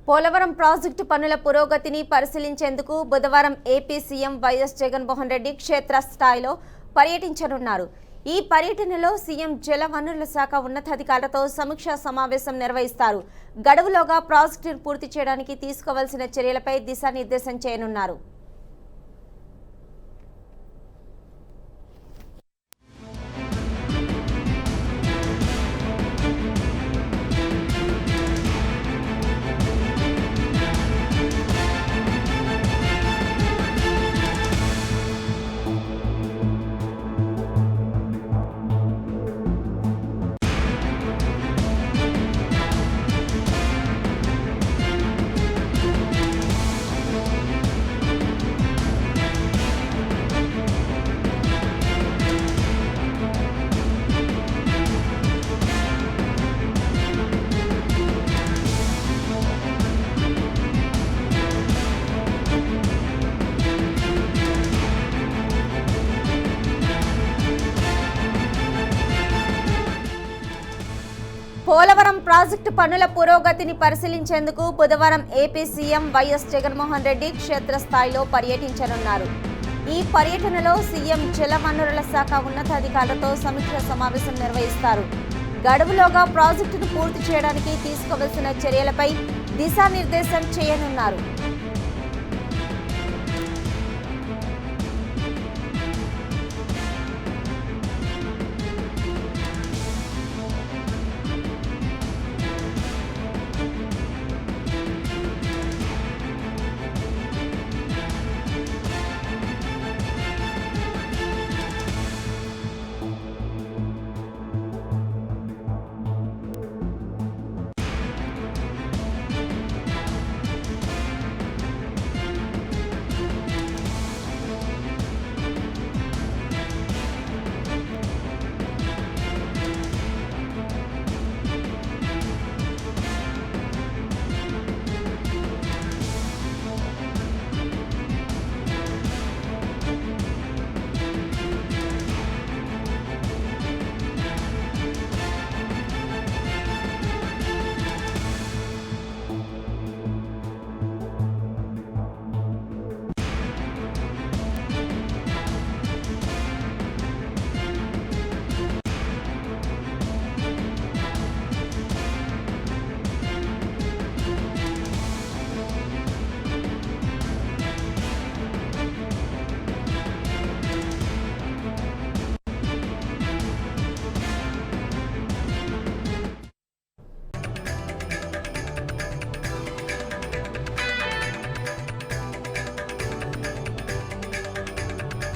Polavaram project పనుల పురోగతిని పరిశీలించేందుకు బుధవారం AP CM YS Jaganmohan Reddy క్షేత్రస్థాయిలో పర్యటించనున్నారు. ఈ పర్యటనలో సీఎం జలవనరుల శాఖ ఉన్నతాధికారులతో సమీక్షా సమావేశం నిర్వహిస్తారు. గడువులోగా ప్రాజెక్టును పూర్తి చేయడానికి తీసుకోవాల్సిన చర్యలపై దిశానిర్దేశం చేయనున్నారు. పోలవరం ప్రాజెక్టు పనుల పురోగతిని పరిశీలించేందుకు బుధవారం AP CM YS Jaganmohan Reddy క్షేత్రస్థాయిలో పర్యటించనున్నారు. ఈ పర్యటనలో సీఎం జలవనరుల శాఖ ఉన్నతాధికారులతో సమీక్షా సమావేశం నిర్వహిస్తారు. గడువులోగా ప్రాజెక్టును పూర్తి చేయడానికి తీసుకోవాల్సిన చర్యలపై దిశానిర్దేశం చేయనున్నారు.